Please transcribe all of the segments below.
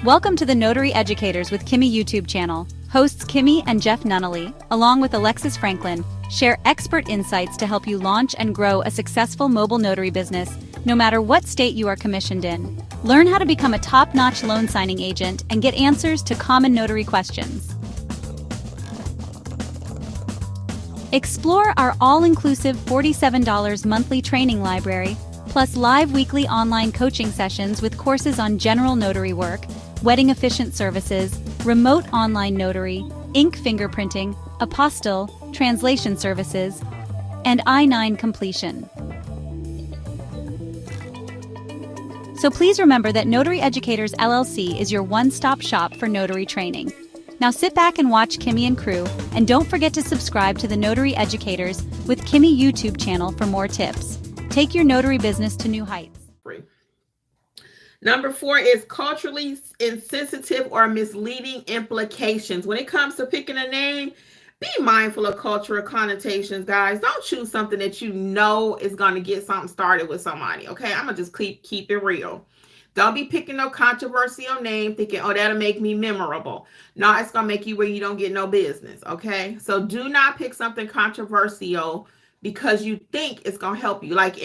Welcome to the Notary Educators with Kimmi YouTube channel. Hosts Kimmi and Jeff Nunnally, along with Alexis Franklin, share expert insights to help you launch and grow a successful mobile notary business, no matter what state you are commissioned in. Learn how to become a top-notch loan signing agent and get answers to common notary questions. Explore our all-inclusive $47 monthly training library, plus live weekly online coaching sessions with courses on general notary work, wedding efficient services, remote online notary, ink fingerprinting, apostille, translation services, and I-9 completion. So please remember that Notary Educators LLC is your one-stop shop for notary training. Now sit back and watch Kimmi and crew, and don't forget to subscribe to the Notary Educators with Kimmi YouTube channel for more tips. Take your notary business to new heights. Number 4 is culturally insensitive or misleading implications. When it comes to picking a name, be mindful of cultural connotations, guys. Don't choose something that you know is going to get something started with somebody, okay? I'm going to just keep it real. Don't be picking no controversial name thinking, oh, that'll make me memorable. No, it's going to make you where you don't get no business, okay? So do not pick something controversial because you think it's going to help you. Like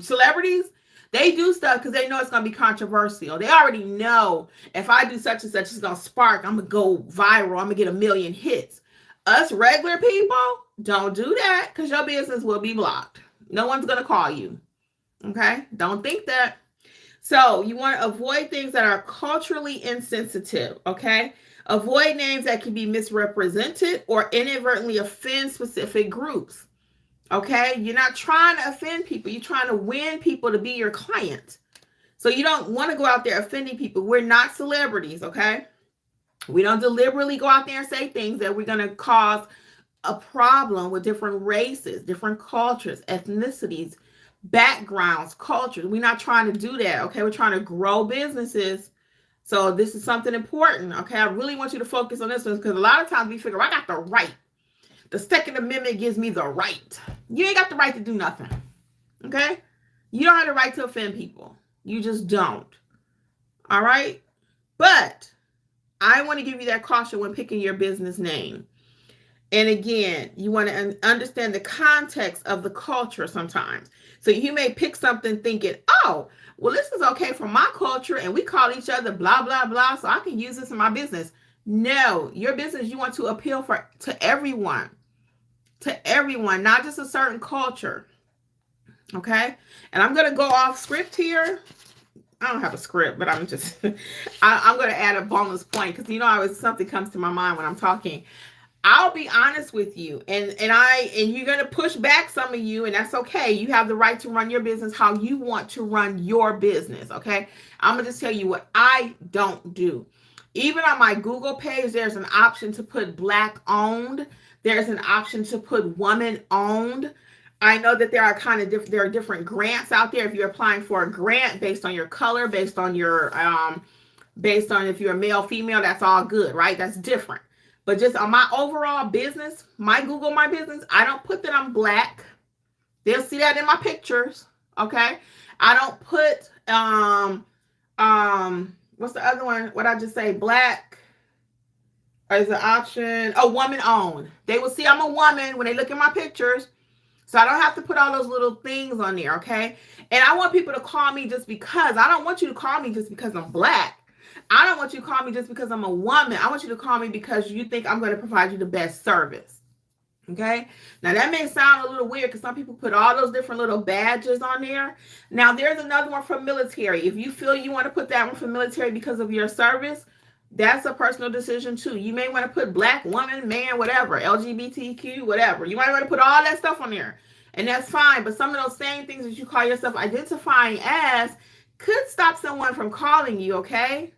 celebrities, they do stuff because they know it's going to be controversial. They already know if I do such and such, it's going to spark. I'm going to go viral. I'm going to get 1 million hits. Us regular people, don't do that because your business will be blocked. No one's going to call you, okay? Don't think that. So you want to avoid things that are culturally insensitive, okay? Avoid names that can be misrepresented or inadvertently offend specific groups, okay? You're not trying to offend people. You're trying to win people to be your client. So you don't want to go out there offending people. We're not celebrities, okay? We don't deliberately go out there and say things that we're going to cause a problem with different races, different cultures, ethnicities, backgrounds, cultures. We're not trying to do that, okay? We're trying to grow businesses. So this is something important, okay? I really want you to focus on this one because a lot of times we figure, I got the right. The Second Amendment gives me the right. You ain't got the right to do nothing, okay? You don't have the right to offend people. You just don't, all right? But I want to give you that caution when picking your business name. And again, you want to understand the context of the culture sometimes. So you may pick something thinking, oh, well, this is okay for my culture and we call each other blah, blah, blah, so I can use this in my business. No, your business, you want to appeal to everyone, not just a certain culture, okay? And I'm going to go off script here. I don't have a script, but I'm just, I'm going to add a bonus point because, something comes to my mind when I'm talking. I'll be honest with you, and you're going to push back some of you, and that's okay. You have the right to run your business how you want to run your business, okay? I'm going to just tell you what I don't do. Even on my Google page, there's an option to put Black owned. There's an option to put woman owned. I know that there are different grants out there. If you're applying for a grant based on your color, based on if you're a male, female, that's all good, right? That's different. But just on my overall business, my business, I don't put that I'm Black. They'll see that in my pictures, okay? I don't put, what's the other one? What I just say? Black is an option. Oh, woman owned. They will see I'm a woman when they look at my pictures. So I don't have to put all those little things on there, okay? And I want people to call me just because. I don't want you to call me just because I'm Black. I don't want you to call me just because I'm a woman. I want you to call me because you think I'm going to provide you the best service. Okay? Now, that may sound a little weird because some people put all those different little badges on there. Now, there's another one for military. If you feel you want to put that one for military because of your service, that's a personal decision too. You may want to put Black, woman, man, whatever, LGBTQ, whatever. You might want to put all that stuff on there. And that's fine. But some of those same things that you call yourself identifying as could stop someone from calling you, okay?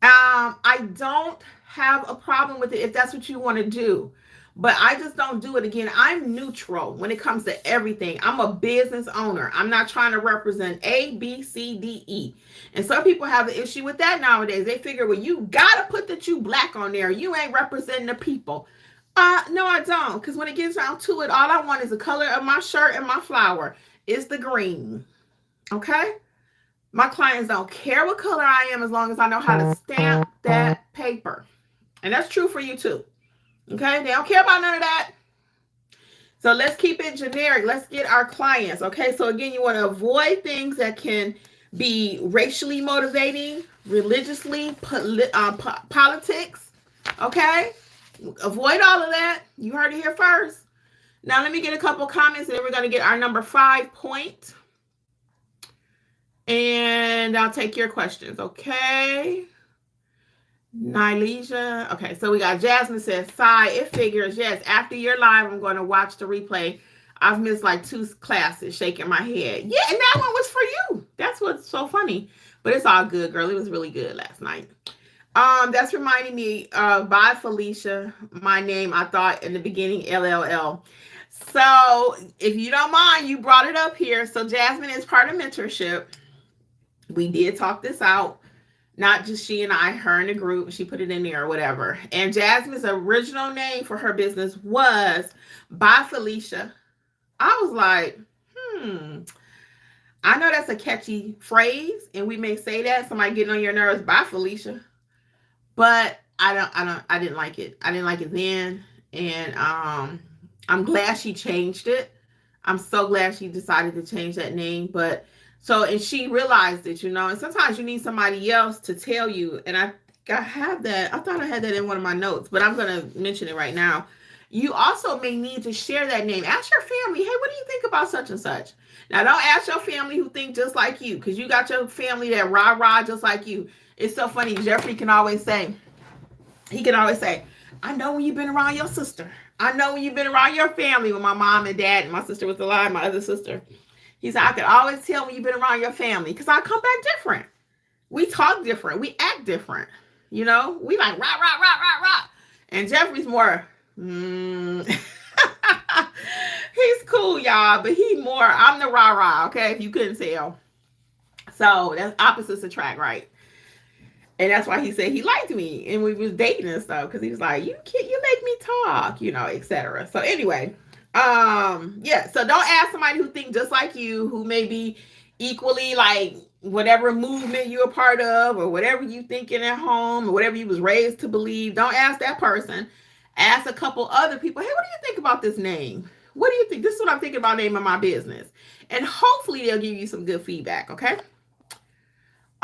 I don't have a problem with it if that's what you want to do, but I just don't do it. Again, I'm neutral when it comes to everything. I'm a business owner. I'm not trying to represent A, B, C, D, E. And some people have an issue with that nowadays. They figure, well, you got to put that you Black on there. You ain't representing the people. No, I don't. Because when it gets down to it, all I want is the color of my shirt and my flower. It's the green. Okay? My clients don't care what color I am as long as I know how to stamp that paper. And that's true for you too. Okay? They don't care about none of that. So let's keep it generic. Let's get our clients. Okay? So again, you want to avoid things that can be racially motivating, religiously, politics. Okay? Avoid all of that. You heard it here first. Now let me get a couple comments and then we're going to get our number 5 point. And I'll take your questions, okay? Nylesia. Okay, so we got Jasmine says, Sai, it figures, yes, after your live, I'm going to watch the replay. I've missed like 2 classes, shaking my head. Yeah, and that one was for you. That's what's so funny. But it's all good, girl. It was really good last night. That's reminding me of Bye Felicia, my name, I thought in the beginning, LLL. So if you don't mind, you brought it up here. So Jasmine is part of mentorship. We did talk this out, not just she and I, her in the group. She put it in there or whatever. And Jasmine's original name for her business was Bye Felicia. I was like, I know that's a catchy phrase, and we may say that somebody getting on your nerves, Bye Felicia. But I didn't like it. I didn't like it then, and I'm glad she changed it. I'm so glad she decided to change that name, but. So, and she realized it, and sometimes you need somebody else to tell you. And I have that. I thought I had that in one of my notes, but I'm going to mention it right now. You also may need to share that name. Ask your family, hey, what do you think about such and such? Now, don't ask your family who think just like you, because you got your family that rah-rah just like you. It's so funny. Jeffrey can always say, I know when you've been around your sister. I know when you've been around your family, when my mom and dad and my sister was alive, my other sister. He said, I could always tell when you've been around your family because I come back different. We talk different. We act different. We like rah, rah, rah, rah, rah. And Jeffrey's more, he's cool, y'all, but I'm the rah, rah, okay, if you couldn't tell. So that's opposites attract, right? And that's why he said he liked me and we was dating and stuff because he was like, you make me talk, etc. So anyway. So don't ask somebody who thinks just like you, who may be equally like whatever movement you're a part of or whatever you thinking at home or whatever you was raised to believe. Don't ask that person. Ask a couple other people, hey, what do you think about this name? What do you think? This is what I'm thinking about naming my business. And hopefully they'll give you some good feedback, okay?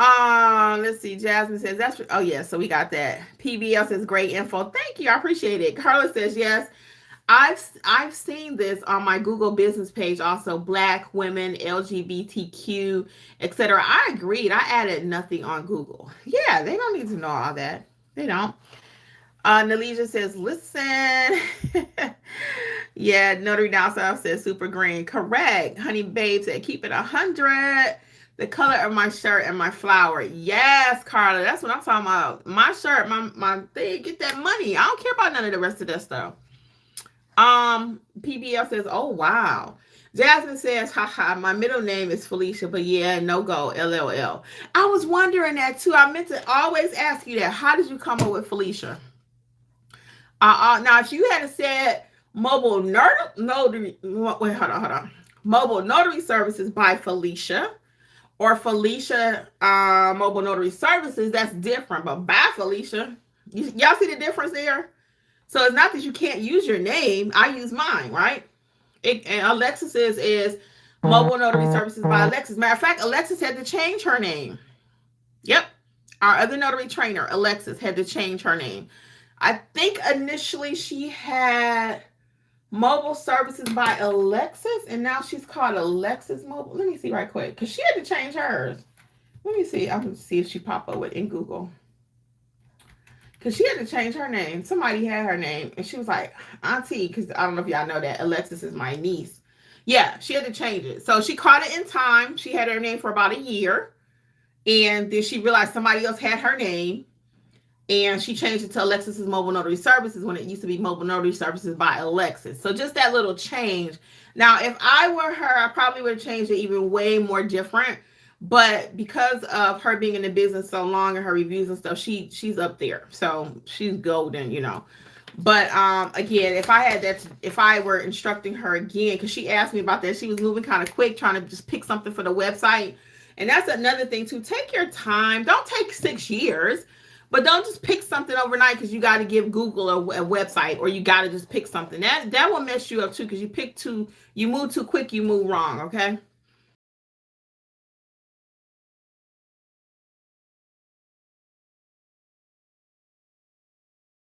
Let's see. Jasmine says, so we got that. PBL says, great info. Thank you. I appreciate it. Carla says, yes. I've seen this on my Google business page also, Black women, LGBTQ, etc. I agreed. I added nothing on Google. Yeah, they don't need to know all that. They don't. Nalesia says, listen. Yeah, Notary Down South says super green. Correct. Honey Babe said, keep it 100. The color of my shirt and my flower. Yes, Carla. That's what I'm talking about. My shirt, my thing, get that money. I don't care about none of the rest of that stuff. PBL says, oh, wow. Jasmine says, haha, my middle name is Felicia, but yeah, no go, LLL. I was wondering that too. I meant to always ask you that. How did you come up with Felicia? Now, if you had said mobile notary, wait, hold on. Mobile notary services by Felicia or Felicia mobile notary services, that's different. But by Felicia, y'all see the difference there? So it's not that you can't use your name. I use mine, right? And Alexis's is Mobile Notary Services by Alexis. Matter of fact, Alexis had to change her name. Yep. Our other notary trainer, Alexis, had to change her name. I think initially she had Mobile Services by Alexis, and now she's called Alexis Mobile. Let me see right quick, because she had to change hers. Let me see. I'm going to see if she popped up with in Google. Because she had to change her name. Somebody had her name. And she was like, Auntie, because I don't know if y'all know that. Alexis is my niece. Yeah, she had to change it. So she caught it in time. She had her name for about a year. And then she realized somebody else had her name. And she changed it to Alexis's Mobile Notary Services when it used to be Mobile Notary Services by Alexis. So just that little change. Now, if I were her, I probably would have changed it even way more different. But because of her being in the business so long and her reviews and stuff, she's up there. So she's golden, But again, if I were instructing her again, because she asked me about that, she was moving kind of quick, trying to just pick something for the website. And that's another thing too. Take your time. Don't take 6 years, but don't just pick something overnight because you got to give Google a website, or you got to just pick something. That will mess you up too, because you move too quick, you move wrong, okay?